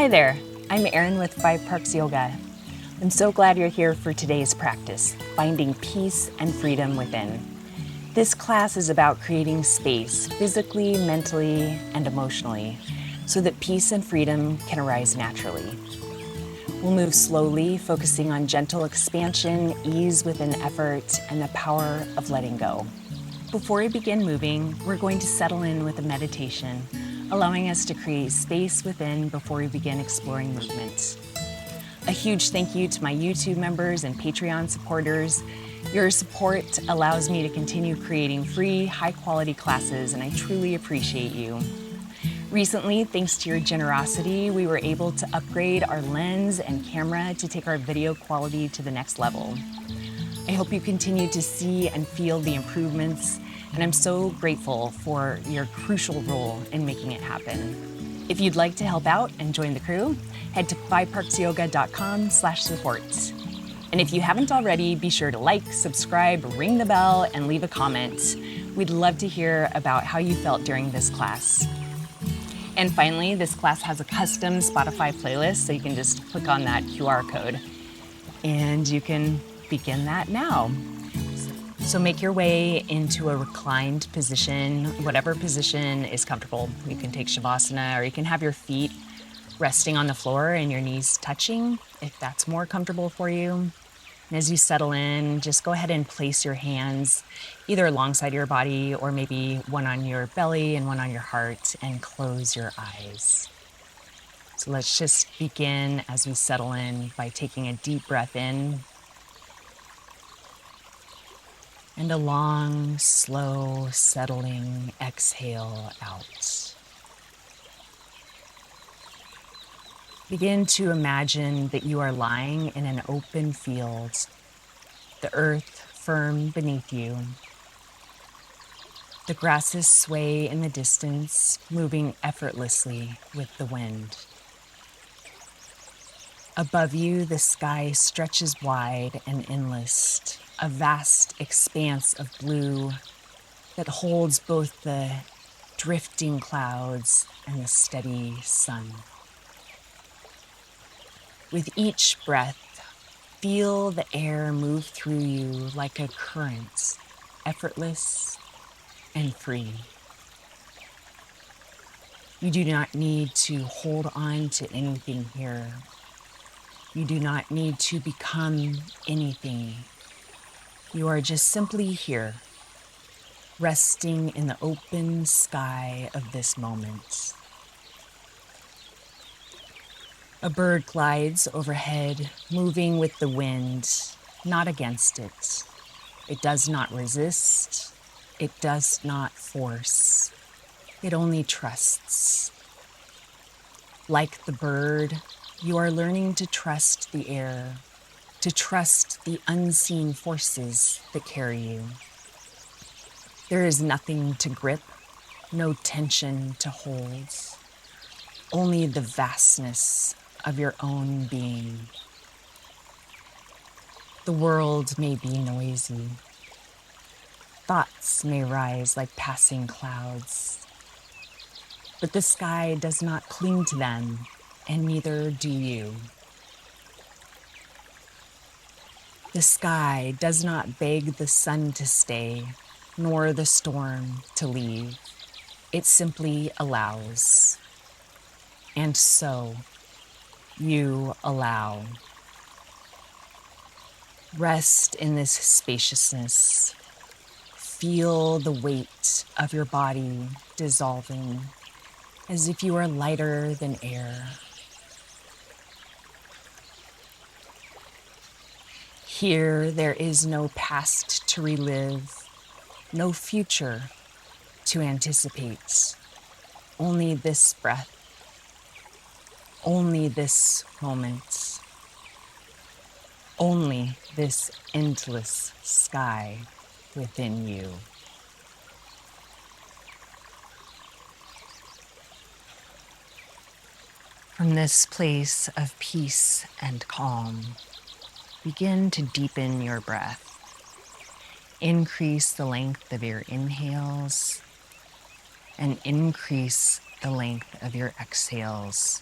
Hi there, I'm Erin with Five Parks Yoga. I'm so glad you're here for today's practice, finding peace and freedom within. This class is about creating space physically, mentally, and emotionally so that peace and freedom can arise naturally. We'll move slowly, focusing on gentle expansion, ease within effort, and the power of letting go. Before we begin moving, we're going to settle in with a meditation, allowing us to create space within before we begin exploring movement. A huge thank you to my YouTube members and Patreon supporters. Your support allows me to continue creating free, high-quality classes, and I truly appreciate you. Recently, thanks to your generosity, we were able to upgrade our lens and camera to take our video quality to the next level. I hope you continue to see and feel the improvements, and I'm so grateful for your crucial role in making it happen. If you'd like to help out and join the crew, head to fiveparksyoga.com/support. And if you haven't already, be sure to like, subscribe, ring the bell, and leave a comment. We'd love to hear about how you felt during this class. And finally, this class has a custom Spotify playlist, so you can just click on that QR code and you can begin that now. So make your way into a reclined position, whatever position is comfortable. You can take Savasana, or you can have your feet resting on the floor and your knees touching, if that's more comfortable for you. And as you settle in, just go ahead and place your hands either alongside your body or maybe one on your belly and one on your heart, and close your eyes. So let's just begin as we settle in by taking a deep breath in and a long, slow, settling exhale out. Begin to imagine that you are lying in an open field, the earth firm beneath you. The grasses sway in the distance, moving effortlessly with the wind. Above you, the sky stretches wide and endless, a vast expanse of blue that holds both the drifting clouds and the steady sun. With each breath, feel the air move through you like a current, effortless and free. You do not need to hold on to anything here. You do not need to become anything. You are just simply here, resting in the open sky of this moment. A bird glides overhead, moving with the wind, not against it. It does not resist. It does not force. It only trusts. Like the bird, you are learning to trust the air, to trust the unseen forces that carry you. There is nothing to grip, no tension to hold, only the vastness of your own being. The world may be noisy. Thoughts may rise like passing clouds, but the sky does not cling to them, and neither do you. The sky does not beg the sun to stay, nor the storm to leave. It simply allows. And so, you allow. Rest in this spaciousness. Feel the weight of your body dissolving, as if you are lighter than air. Here, there is no past to relive, no future to anticipate. Only this breath, only this moment, only this endless sky within you. From this place of peace and calm, begin to deepen your breath. Increase the length of your inhales and increase the length of your exhales.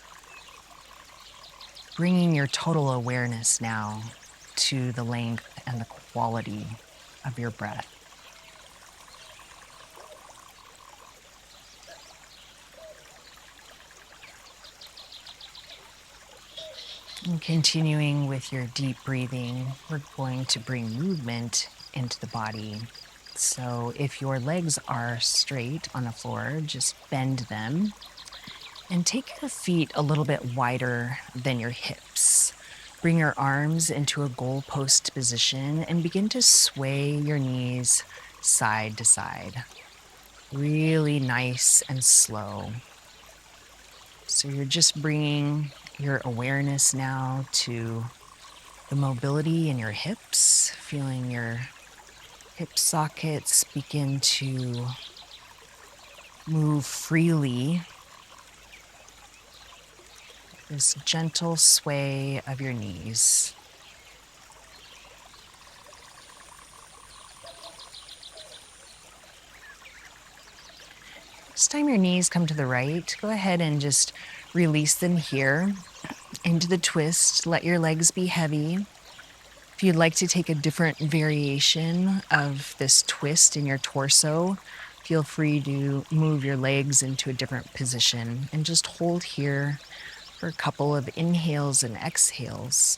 bringing your total awareness now to the length and the quality of your breath. And continuing with your deep breathing, we're going to bring movement into the body. So if your legs are straight on the floor, just bend them and take your feet a little bit wider than your hips. Bring your arms into a goalpost position and begin to sway your knees side to side. Really nice and slow. So you're just bringing your awareness now to the mobility in your hips, feeling your hip sockets begin to move freely. This gentle sway of your knees. This time your knees come to the right, go ahead and just release them here into the twist. Let your legs be heavy. If you'd like to take a different variation of this twist in your torso, feel free to move your legs into a different position and just hold here for a couple of inhales and exhales.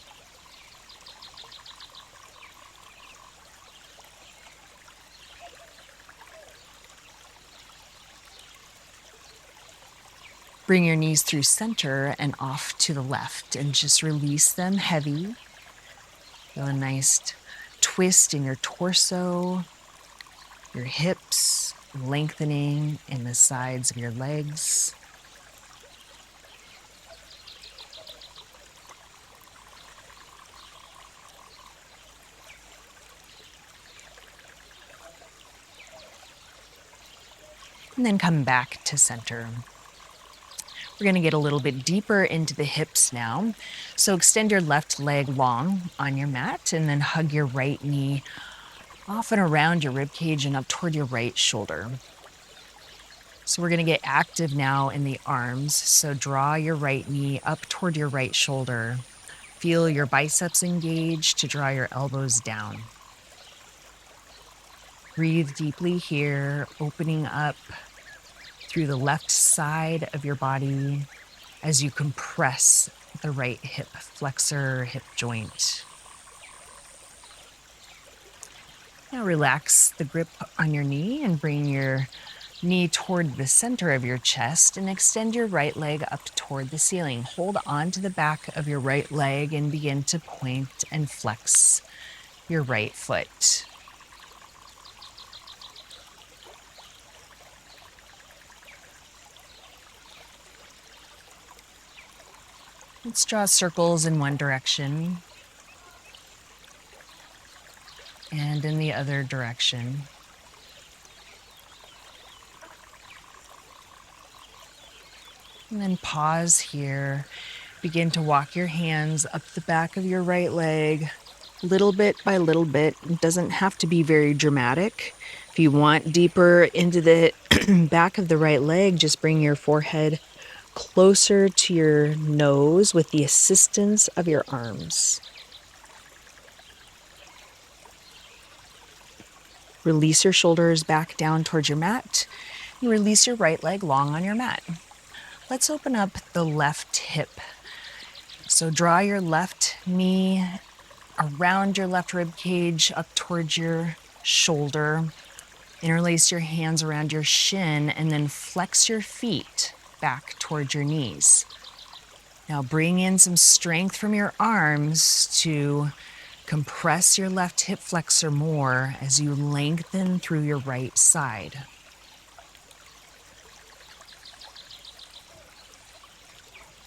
Bring your knees through center and off to the left and just release them heavy. Feel a nice twist in your torso, your hips, lengthening in the sides of your legs. And then come back to center. We're going to get a little bit deeper into the hips now. So extend your left leg long on your mat and then hug your right knee off and around your rib cage and up toward your right shoulder. So we're going to get active now in the arms. So draw your right knee up toward your right shoulder. Feel your biceps engage to draw your elbows down. Breathe deeply here, opening up through the left side of your body as you compress the right hip flexor, hip joint. Now relax the grip on your knee and bring your knee toward the center of your chest and extend your right leg up toward the ceiling. Hold on to the back of your right leg and begin to point and flex your right foot. Let's draw circles in one direction and in the other direction. And then pause here. Begin to walk your hands up the back of your right leg, little bit by little bit. It doesn't have to be very dramatic. If you want deeper into the back of the right leg, just bring your forehead closer to your nose with the assistance of your arms. Release your shoulders back down towards your mat and release your right leg long on your mat. Let's open up the left hip. So draw your left knee around your left rib cage up towards your shoulder. Interlace your hands around your shin and then flex your feet back towards your knees. Now bring in some strength from your arms to compress your left hip flexor more as you lengthen through your right side.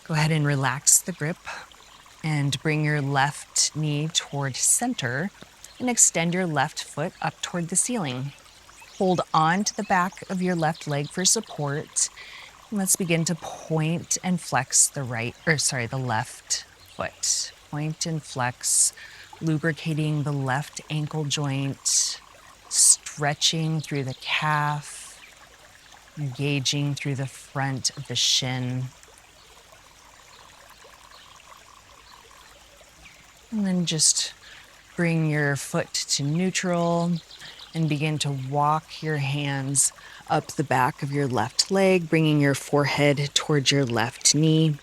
Go ahead and relax the grip and bring your left knee toward center and extend your left foot up toward the ceiling. Hold on to the back of your left leg for support. And let's begin to point and flex the left foot. Point and flex, lubricating the left ankle joint, stretching through the calf, engaging through the front of the shin. And then just bring your foot to neutral and begin to walk your hands up the back of your left leg, bringing your forehead towards your left knee.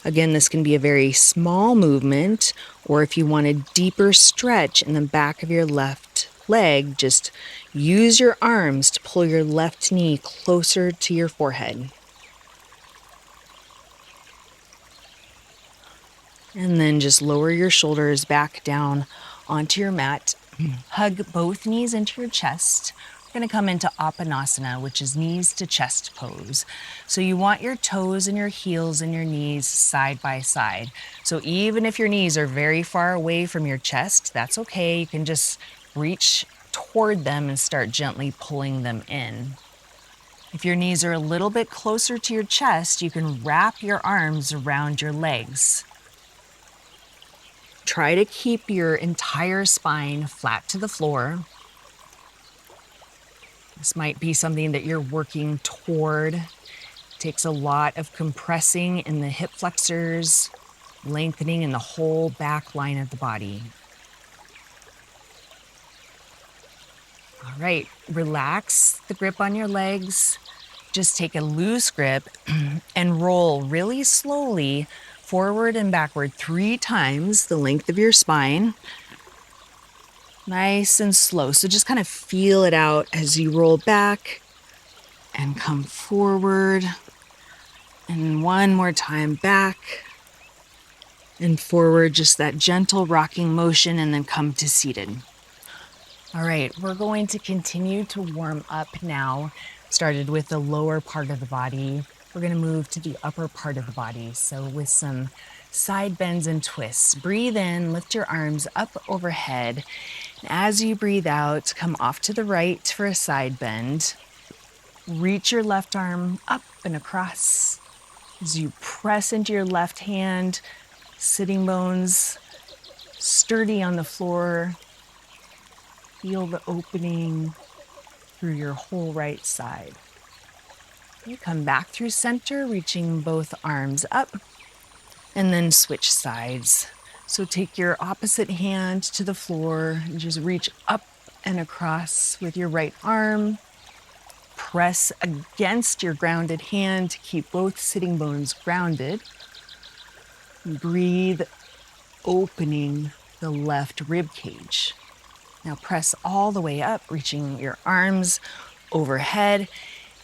Again, this can be a very small movement, or if you want a deeper stretch in the back of your left leg, just use your arms to pull your left knee closer to your forehead. And then just lower your shoulders back down onto your mat. Hug both knees into your chest. We're going to come into Appanasana, which is knees to chest pose. So you want your toes and your heels and your knees side by side. So even if your knees are very far away from your chest, that's okay. You can just reach toward them and start gently pulling them in. If your knees are a little bit closer to your chest, you can wrap your arms around your legs. Try to keep your entire spine flat to the floor. This might be something that you're working toward. It takes a lot of compressing in the hip flexors, lengthening in the whole back line of the body. All right, relax the grip on your legs. Just take a loose grip and roll really slowly forward and backward 3 times the length of your spine. Nice and slow. So just kind of feel it out as you roll back and come forward. And one more time back and forward, just that gentle rocking motion, and then come to seated. All right, we're going to continue to warm up now. Started with the lower part of the body. We're going to move to the upper part of the body. So with some side bends and twists. Breathe in, lift your arms up overhead. And as you breathe out, come off to the right for a side bend. Reach your left arm up and across. As you press into your left hand, sitting bones sturdy on the floor. Feel the opening through your whole right side. You come back through center, reaching both arms up, and then switch sides. So take your opposite hand to the floor and just reach up and across with your right arm. Press against your grounded hand to keep both sitting bones grounded. Breathe, opening the left rib cage. Now press all the way up, reaching your arms overhead,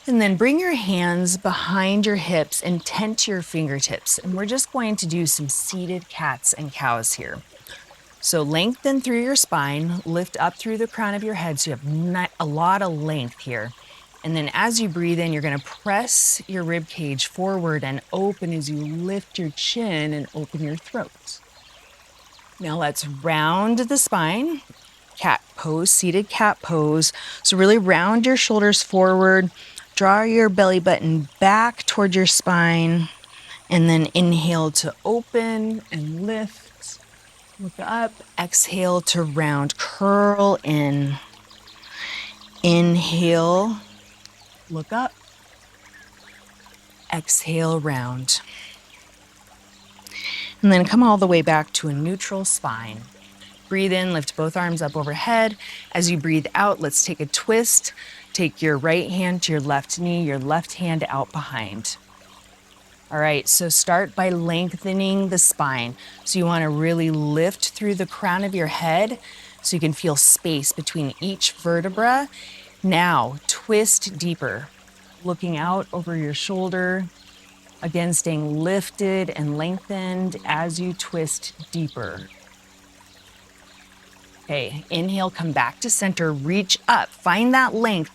and then bring your hands behind your hips and tent your fingertips. And we're just going to do some seated cats and cows here. So lengthen through your spine, lift up through the crown of your head so you have a lot of length here. And then as you breathe in, you're going to press your rib cage forward and open as you lift your chin and open your throat. Now let's round the spine. Cat pose, seated cat pose. So really round your shoulders forward, draw your belly button back toward your spine, and then inhale to open and lift. Look up, exhale to round, curl in. Inhale, look up, exhale, round. And then come all the way back to a neutral spine. Breathe in, lift both arms up overhead. As you breathe out, let's take a twist. Take your right hand to your left knee, your left hand out behind. All right, so start by lengthening the spine. So you want to really lift through the crown of your head so you can feel space between each vertebra. Now, twist deeper, looking out over your shoulder. Again, staying lifted and lengthened as you twist deeper. Okay, inhale, come back to center, reach up, find that length,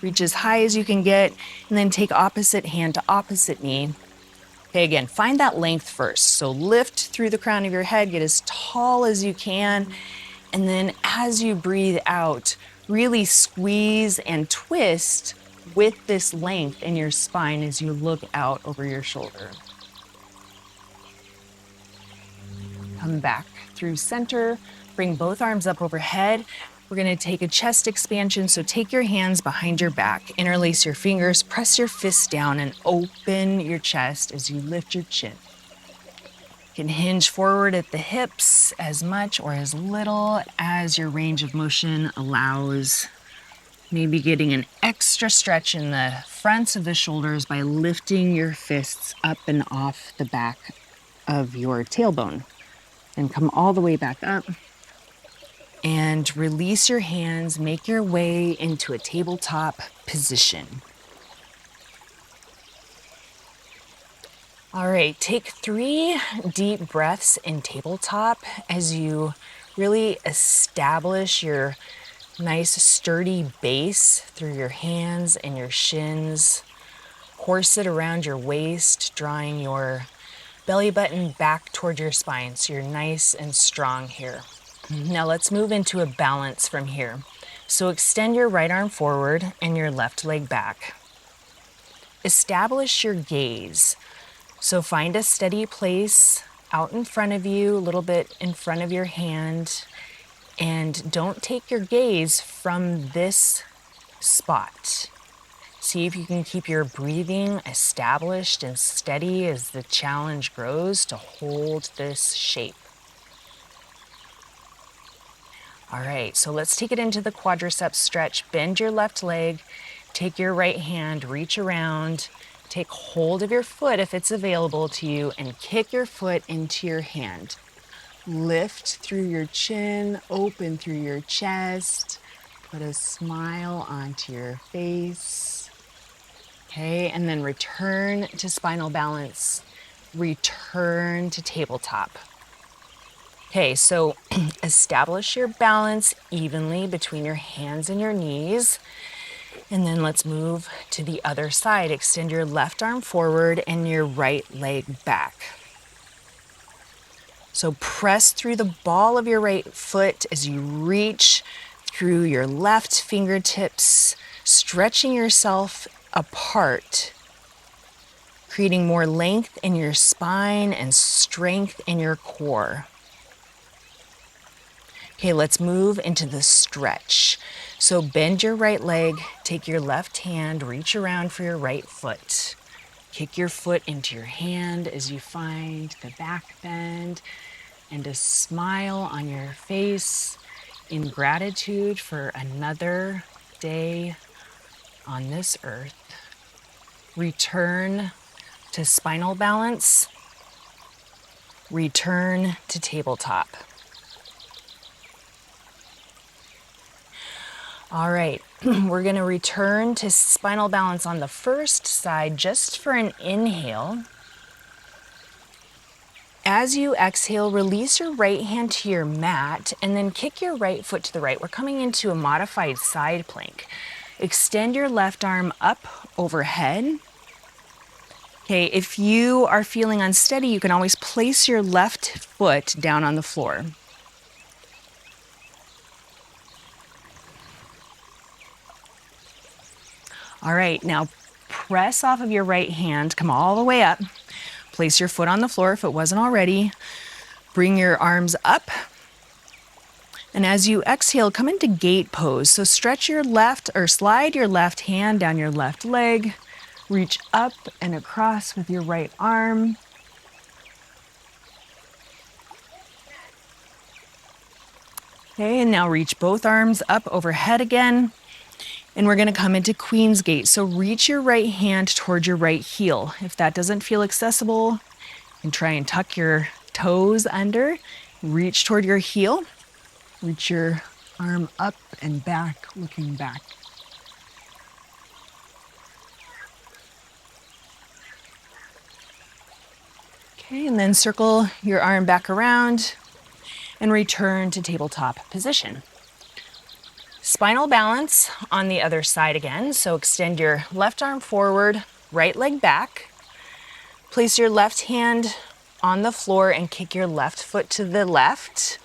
reach as high as you can get, and then take opposite hand to opposite knee. Okay, again, find that length first. So lift through the crown of your head, get as tall as you can, and then as you breathe out, really squeeze and twist with this length in your spine as you look out over your shoulder. Come back through center. Bring both arms up overhead. We're going to take a chest expansion. So take your hands behind your back, interlace your fingers, press your fists down, and open your chest as you lift your chin. You can hinge forward at the hips as much or as little as your range of motion allows. Maybe getting an extra stretch in the fronts of the shoulders by lifting your fists up and off the back of your tailbone. And come all the way back up. And release your hands, make your way into a tabletop position. All right, take 3 deep breaths in tabletop as you really establish your nice sturdy base through your hands and your shins. Corset around your waist, drawing your belly button back toward your spine so you're nice and strong here. Now let's move into a balance from here. So extend your right arm forward and your left leg back. Establish your gaze. So find a steady place out in front of you, a little bit in front of your hand, and don't take your gaze from this spot. See if you can keep your breathing established and steady as the challenge grows to hold this shape. All right, so let's take it into the quadriceps stretch. Bend your left leg, take your right hand, reach around, take hold of your foot if it's available to you, and kick your foot into your hand. Lift through your chin, open through your chest, put a smile onto your face. Okay, and then return to spinal balance, return to tabletop. Okay, so establish your balance evenly between your hands and your knees. And then let's move to the other side. Extend your left arm forward and your right leg back. So press through the ball of your right foot as you reach through your left fingertips, stretching yourself apart, creating more length in your spine and strength in your core. Okay, let's move into the stretch. So bend your right leg, take your left hand, reach around for your right foot. Kick your foot into your hand as you find the back bend and a smile on your face in gratitude for another day on this earth. Return to spinal balance. Return to tabletop. All right, we're gonna return to spinal balance on the first side just for an inhale. As you exhale, release your right hand to your mat and then kick your right foot to the right. We're coming into a modified side plank. Extend your left arm up overhead. Okay, if you are feeling unsteady, you can always place your left foot down on the floor. All right, now press off of your right hand, come all the way up. Place your foot on the floor if it wasn't already. Bring your arms up. And as you exhale, come into gate pose. So stretch your left or slide your left hand down your left leg. Reach up and across with your right arm. Okay, and now reach both arms up overhead again. And we're gonna come into Queen's Gate. So reach your right hand toward your right heel. If that doesn't feel accessible, you can try and tuck your toes under. Reach toward your heel. Reach your arm up and back, looking back. Okay, and then circle your arm back around and return to tabletop position. Spinal balance on the other side again. So extend your left arm forward, right leg back. Place your left hand on the floor and kick your left foot to the left.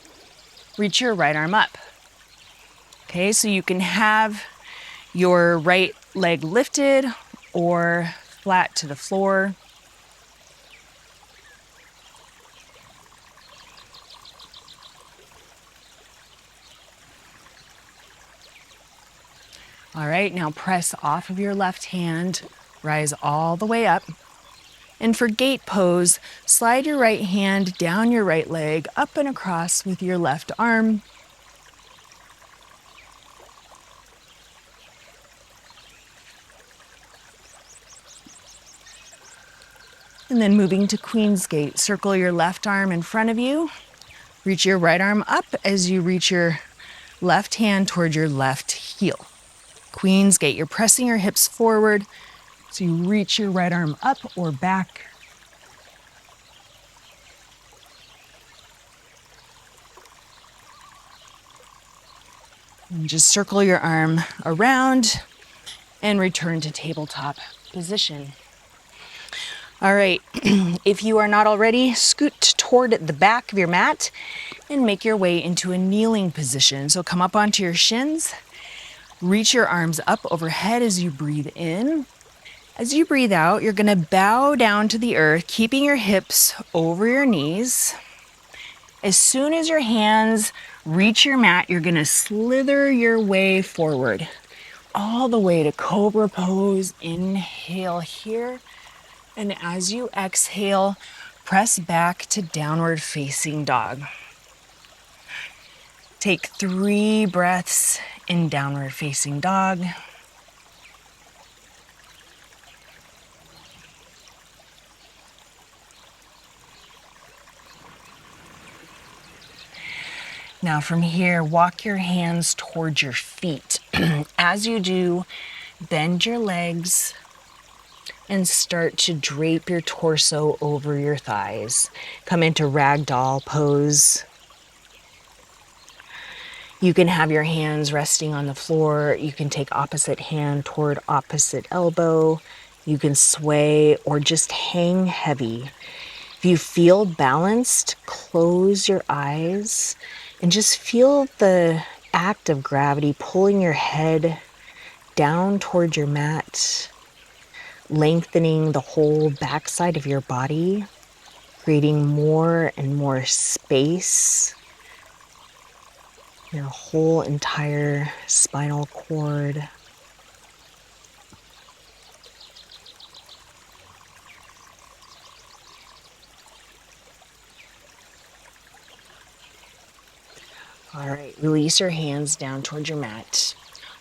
Reach your right arm up. Okay, so you can have your right leg lifted or flat to the floor. All right, now press off of your left hand, rise all the way up. And for gate pose, slide your right hand down your right leg, up and across with your left arm. And then moving to Queen's Gate, circle your left arm in front of you. Reach your right arm up as you reach your left hand toward your left heel. Queen's Gate, you're pressing your hips forward, so you reach your right arm up or back. And just circle your arm around and return to tabletop position. All right, if you are not already, scoot toward the back of your mat and make your way into a kneeling position. So come up onto your shins, reach your arms up overhead as you breathe in. As you breathe out, you're gonna bow down to the earth, keeping your hips over your knees. As soon as your hands reach your mat, you're gonna slither your way forward, all the way to Cobra Pose. Inhale here. And as you exhale, press back to downward facing dog. Take 3 breaths in downward facing dog. Now from here, walk your hands towards your feet. As you do, bend your legs and start to drape your torso over your thighs. Come into ragdoll pose. You can have your hands resting on the floor. You can take opposite hand toward opposite elbow. You can sway or just hang heavy. If you feel balanced, close your eyes and just feel the act of gravity pulling your head down toward your mat, lengthening the whole backside of your body, creating more and more space, your whole entire spinal cord. All right, release your hands down toward your mat.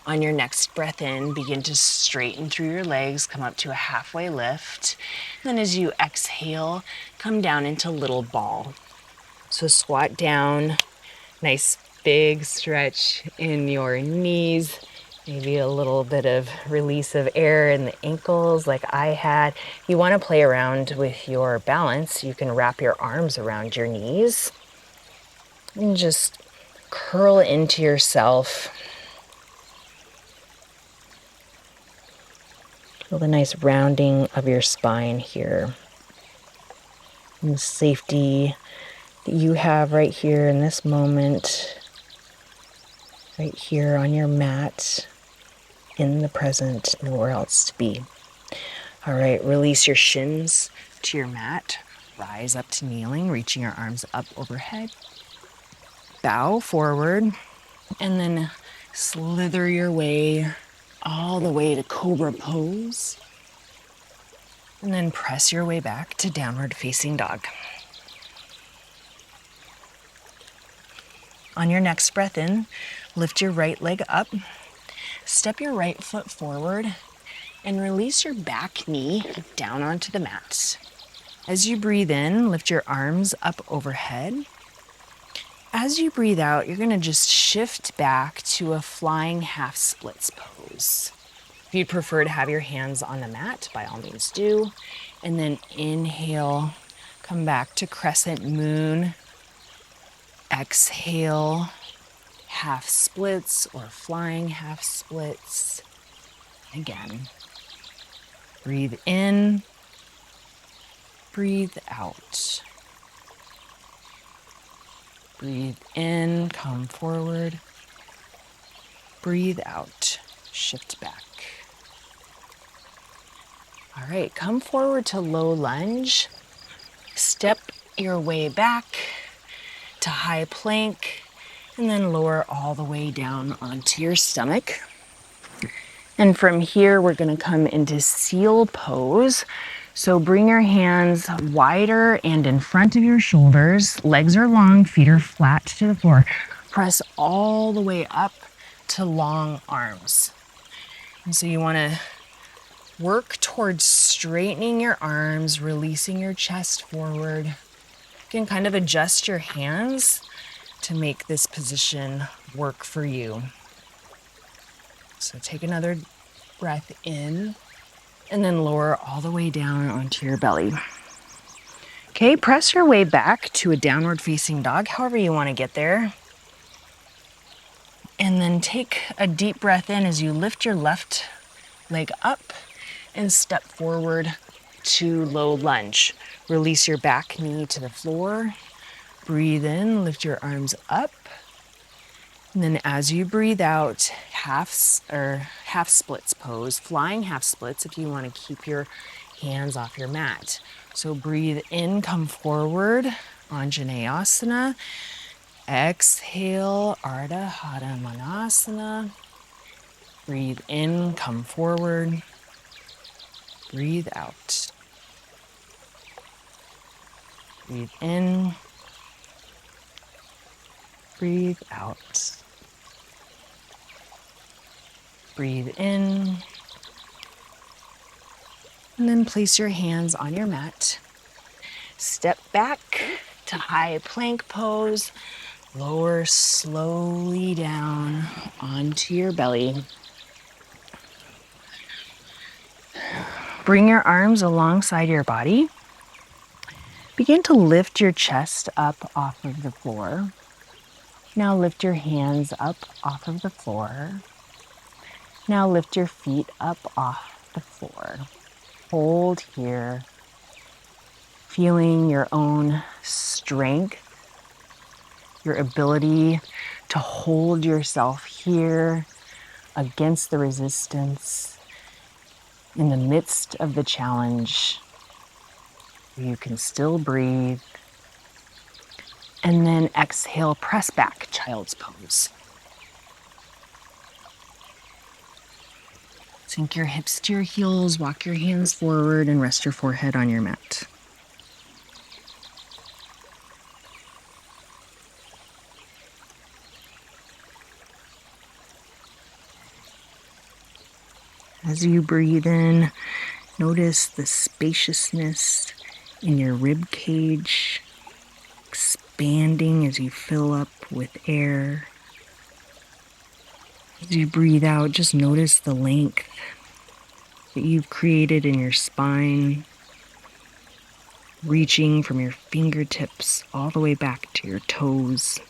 On your next breath in, begin to straighten through your legs, come up to a halfway lift. Then as you exhale, come down into little ball. So squat down, nice big stretch in your knees, maybe a little bit of release of air in the ankles like I had. If you want to play around with your balance, you can wrap your arms around your knees and just curl into yourself. Feel the nice rounding of your spine here. And the safety that you have right here in this moment, right here on your mat, in the present, nowhere else to be. All right, release your shins to your mat. Rise up to kneeling, reaching your arms up overhead. Bow forward, and then slither your way all the way to Cobra Pose. And then press your way back to downward facing dog. On your next breath in, lift your right leg up, step your right foot forward, and release your back knee down onto the mat. As you breathe in, lift your arms up overhead. As you breathe out, you're gonna just shift back to a flying half splits pose. If you'd prefer to have your hands on the mat, by all means do. And then inhale, come back to crescent moon. Exhale, half splits or flying half splits. Again, breathe in, breathe out. Breathe in, come forward. Breathe out, shift back. All right, come forward to low lunge. Step your way back to high plank, and then lower all the way down onto your stomach. And from here, we're gonna come into seal pose. So bring your hands wider and in front of your shoulders. Legs are long, feet are flat to the floor. Press all the way up to long arms. And so you want to work towards straightening your arms, releasing your chest forward. You can kind of adjust your hands to make this position work for you. So take another breath in and then lower all the way down onto your belly. Okay, press your way back to a downward facing dog, however you want to get there. And then take a deep breath in as you lift your left leg up and step forward to low lunge. Release your back knee to the floor. Breathe in, lift your arms up. And then as you breathe out, half splits pose, flying half splits if you want to keep your hands off your mat. So breathe in, come forward, Anjaneyasana. Exhale, Ardha Hadha Manasana. Breathe in, come forward. Breathe out. Breathe in. Breathe out. Breathe in. And then place your hands on your mat. Step back to high plank pose. Lower slowly down onto your belly. Bring your arms alongside your body. Begin to lift your chest up off of the floor. Now lift your hands up off of the floor. Now lift your feet up off the floor. Hold here, feeling your own strength, your ability to hold yourself here against the resistance in the midst of the challenge. You can still breathe. And then exhale, press back, child's pose. Sink your hips to your heels, walk your hands forward, and rest your forehead on your mat. As you breathe in, notice the spaciousness in your rib cage, expanding as you fill up with air. As you breathe out, just notice the length that you've created in your spine, reaching from your fingertips all the way back to your toes.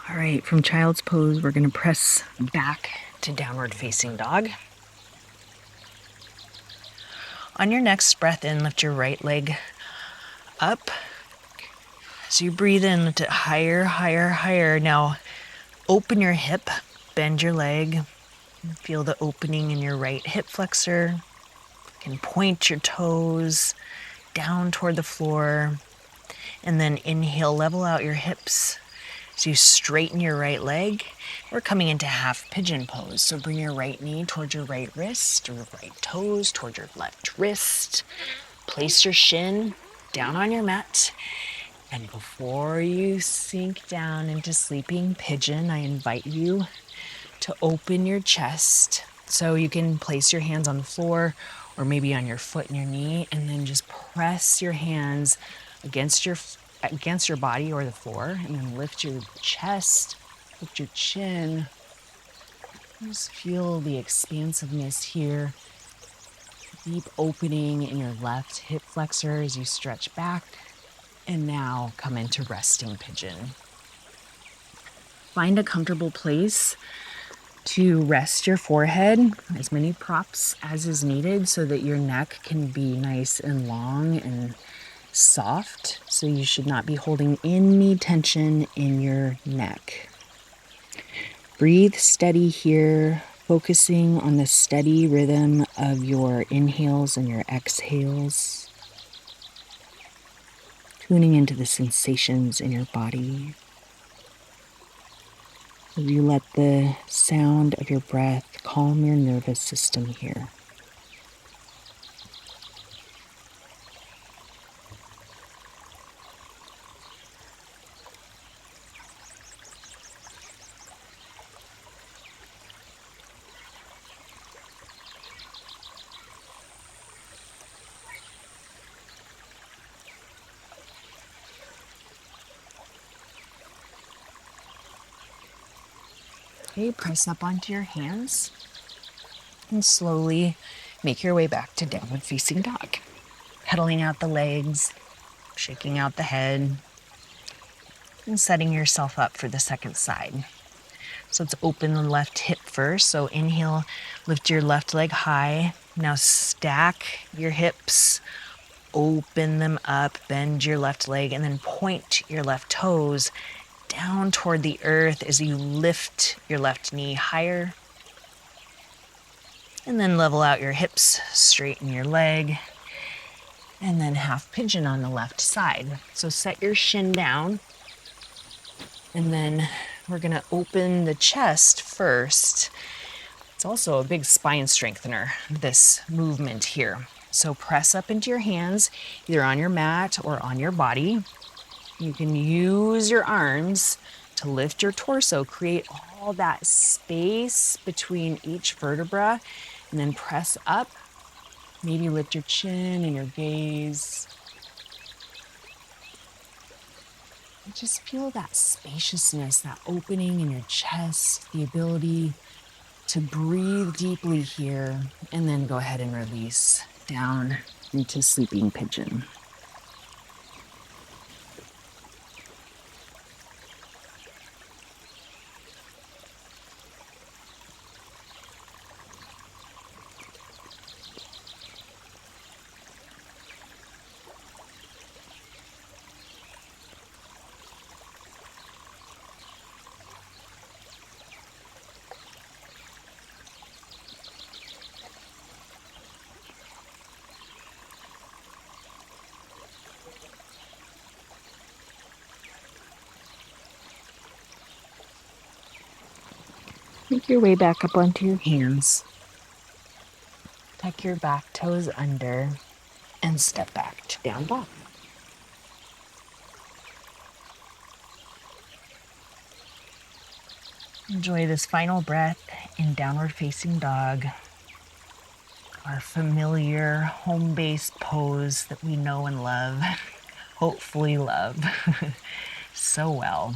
All right, from child's pose, we're going to press back to downward facing dog. On your next breath in, lift your right leg up. As you breathe in, lift it higher, higher, higher. Now open your hip, bend your leg. Feel the opening in your right hip flexor. You can point your toes down toward the floor. And then inhale, level out your hips. As you straighten your right leg, we're coming into half pigeon pose. So bring your right knee towards your right wrist, or right toes towards your left wrist. Place your shin down on your mat. And before you sink down into sleeping pigeon, I invite you to open your chest. So you can place your hands on the floor or maybe on your foot and your knee, and then just press your hands against your body or the floor, and then lift your chest, lift your chin. Just feel the expansiveness here. Deep opening in your left hip flexor as you stretch back. And now come into resting pigeon. Find a comfortable place to rest your forehead, as many props as is needed so that your neck can be nice and long and soft. So you should not be holding any tension in your neck. Breathe steady here, focusing on the steady rhythm of your inhales and your exhales. Tuning into the sensations in your body. You let the sound of your breath calm your nervous system here. Okay, press up onto your hands and slowly make your way back to downward facing dog. Pedaling out the legs, shaking out the head, and setting yourself up for the second side. So let's open the left hip first. So inhale, lift your left leg high. Now stack your hips, open them up, bend your left leg, and then point your left toes down toward the earth as you lift your left knee higher. And then level out your hips, straighten your leg, and then half pigeon on the left side. So set your shin down, and then we're gonna open the chest first. It's also a big spine strengthener, this movement here. So press up into your hands, either on your mat or on your body. You can use your arms to lift your torso, create all that space between each vertebra, and then press up. Maybe lift your chin and your gaze. And just feel that spaciousness, that opening in your chest, the ability to breathe deeply here, and then go ahead and release down into sleeping pigeon. Make your way back up onto your hands. Tuck your back toes under and step back to down dog. Enjoy this final breath in downward facing dog, our familiar home-based pose that we know and love, hopefully love so well.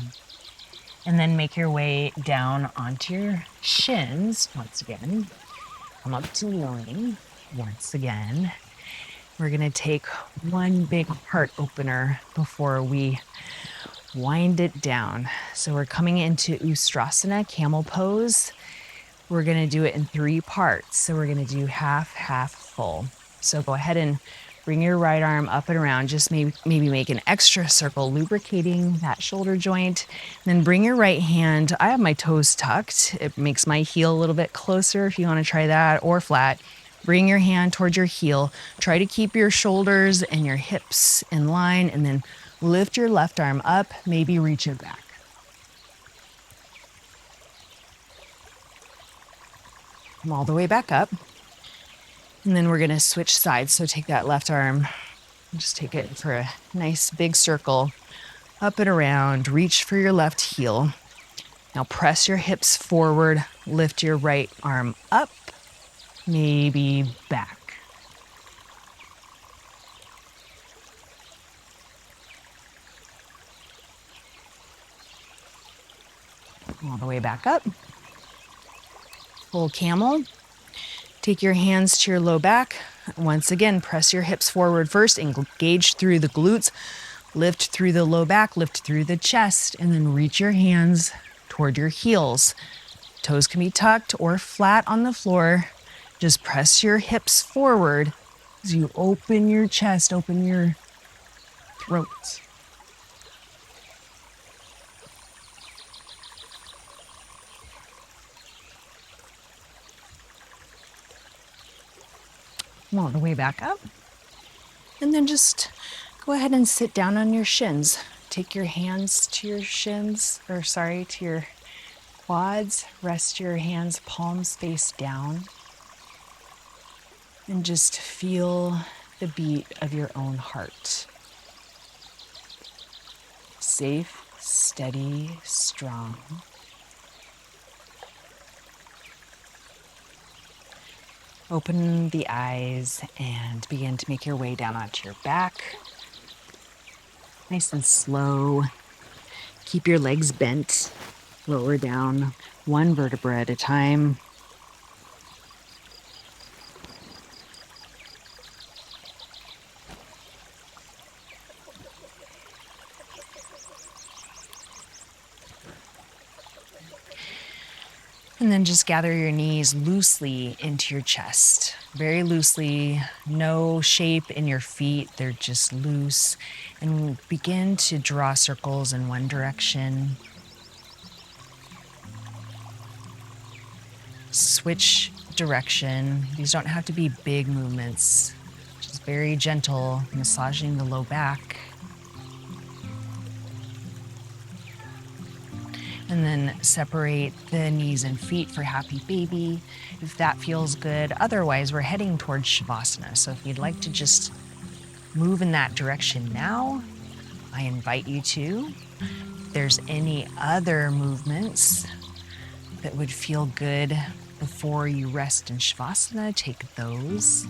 And then make your way down onto your shins once again. Come up to kneeling once again. We're gonna take one big heart opener before we wind it down. So we're coming into Ustrasana, camel pose. We're gonna do it in 3 parts. So we're gonna do half, half, full. So go ahead and bring your right arm up and around. Just maybe make an extra circle, lubricating that shoulder joint. Then bring your right hand. I have my toes tucked. It makes my heel a little bit closer if you wanna try that, or flat. Bring your hand towards your heel. Try to keep your shoulders and your hips in line, and then lift your left arm up, maybe reach it back. Come all the way back up. And then we're gonna switch sides. So take that left arm, just take it for a nice big circle, up and around, reach for your left heel. Now press your hips forward, lift your right arm up, maybe back. All the way back up. Full camel. Take your hands to your low back. Once again, press your hips forward first, engage through the glutes, lift through the low back, lift through the chest, and then reach your hands toward your heels. Toes can be tucked or flat on the floor. Just press your hips forward as you open your chest, open your throat. Come all the way back up. And then just go ahead and sit down on your shins. Take your hands to your shins, to your quads, rest your hands palms face down. And just feel the beat of your own heart. Safe, steady, strong. Open the eyes and begin to make your way down onto your back. Nice and slow. Keep your legs bent, lower down, one vertebra at a time. And then just gather your knees loosely into your chest, very loosely, no shape in your feet, they're just loose. And begin to draw circles in one direction. Switch direction. These don't have to be big movements, just very gentle, massaging the low back. And then separate the knees and feet for happy baby, if that feels good. Otherwise, we're heading towards Savasana. So if you'd like to just move in that direction now, I invite you to. If there's any other movements that would feel good before you rest in Savasana, take those.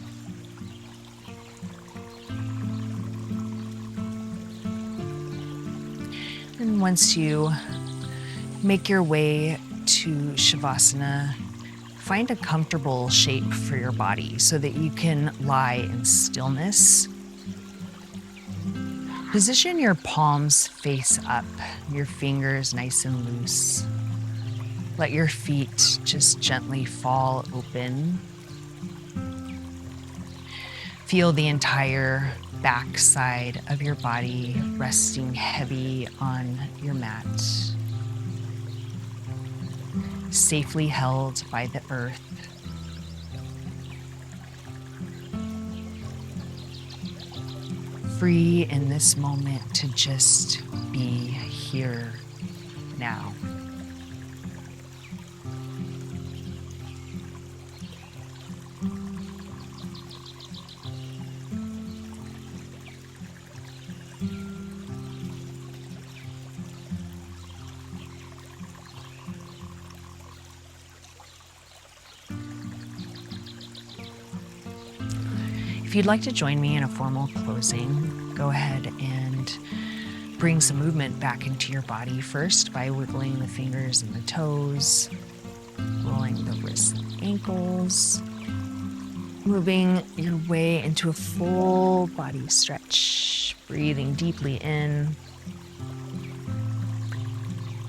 And once you make your way to Savasana, find a comfortable shape for your body so that you can lie in stillness. Position your palms face up, your fingers nice and loose. Let your feet just gently fall open. Feel the entire back side of your body resting heavy on your mat. Safely held by the earth. Free in this moment to just be here now. If you'd like to join me in a formal closing, go ahead and bring some movement back into your body first by wiggling the fingers and the toes, rolling the wrists and ankles, moving your way into a full body stretch, breathing deeply in.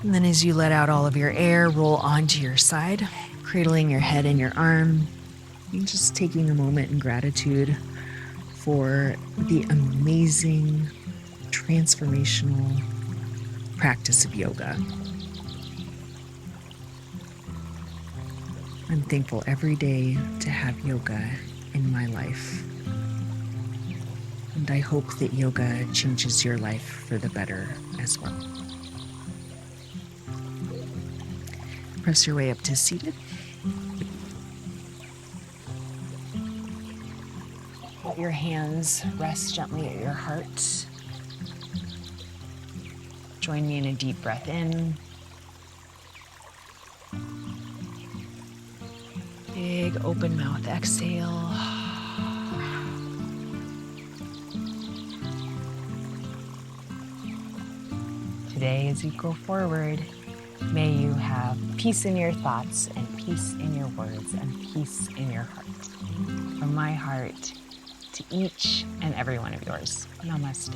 And then as you let out all of your air, roll onto your side, cradling your head in your arm, and just taking a moment in gratitude for the amazing, transformational practice of yoga. I'm thankful every day to have yoga in my life. And I hope that yoga changes your life for the better as well. Press your way up to seated. Let your hands rest gently at your heart. Join me in a deep breath in. Big open mouth exhale. Today, as you go forward, may you have peace in your thoughts and peace in your words and peace in your heart. From my heart to each and every one of yours. Namaste.